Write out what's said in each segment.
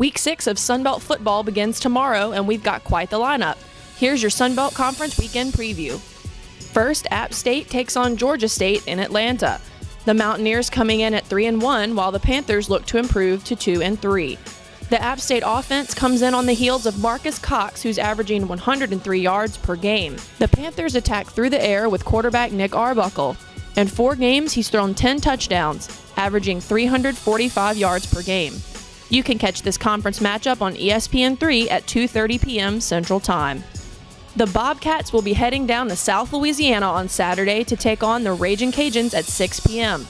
Week 6 of Sunbelt football begins tomorrow, and we've got quite the lineup. Here's your Sunbelt Conference weekend preview. First, App State takes on Georgia State in Atlanta. The Mountaineers coming in at 3-1, while the Panthers look to improve to 2-3. The App State offense comes in on the heels of Marcus Cox, who's averaging 103 yards per game. The Panthers attack through the air with quarterback Nick Arbuckle. In 4 games, he's thrown 10 touchdowns, averaging 345 yards per game. You can catch this conference matchup on ESPN3 at 2:30 p.m. Central Time. The Bobcats will be heading down to South Louisiana on Saturday to take on the Ragin' Cajuns at 6 p.m.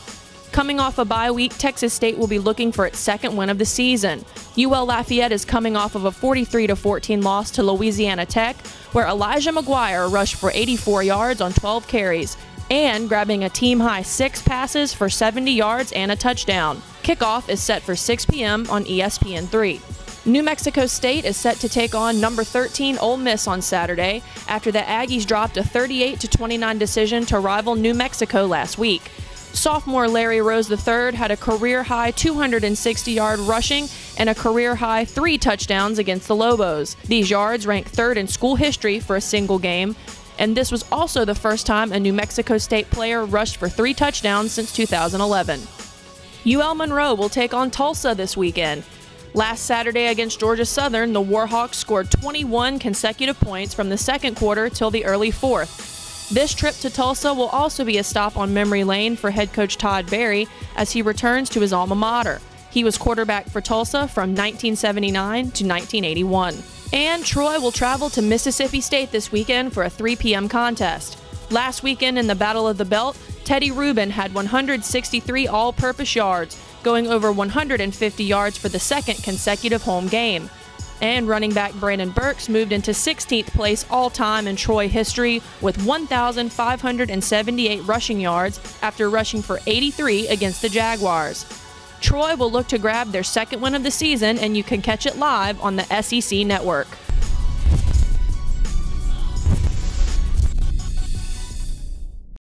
Coming off a bye week, Texas State will be looking for its second win of the season. UL Lafayette is coming off of a 43-14 loss to Louisiana Tech, where Elijah McGuire rushed for 84 yards on 12 carries, and grabbing a team-high 6 passes for 70 yards and a touchdown. Kickoff is set for 6 p.m. on ESPN3. New Mexico State is set to take on number 13 Ole Miss on Saturday after the Aggies dropped a 38-29 decision to rival New Mexico last week. Sophomore Larry Rose III had a career-high 260-yard rushing and a career-high 3 touchdowns against the Lobos. These yards rank 3rd in school history for a single game, and this was also the first time a New Mexico State player rushed for 3 touchdowns since 2011. UL Monroe will take on Tulsa this weekend. Last Saturday against Georgia Southern, the Warhawks scored 21 consecutive points from the second quarter till the early 4th. This trip to Tulsa will also be a stop on memory lane for head coach Todd Berry as he returns to his alma mater. He was quarterback for Tulsa from 1979 to 1981. And Troy will travel to Mississippi State this weekend for a 3 p.m. contest. Last weekend in the Battle of the Belt, Teddy Rubin had 163 all-purpose yards, going over 150 yards for the second consecutive home game. And running back Brandon Burks moved into 16th place all-time in Troy history with 1,578 rushing yards after rushing for 83 against the Jaguars. Troy will look to grab their second win of the season, and you can catch it live on the SEC Network.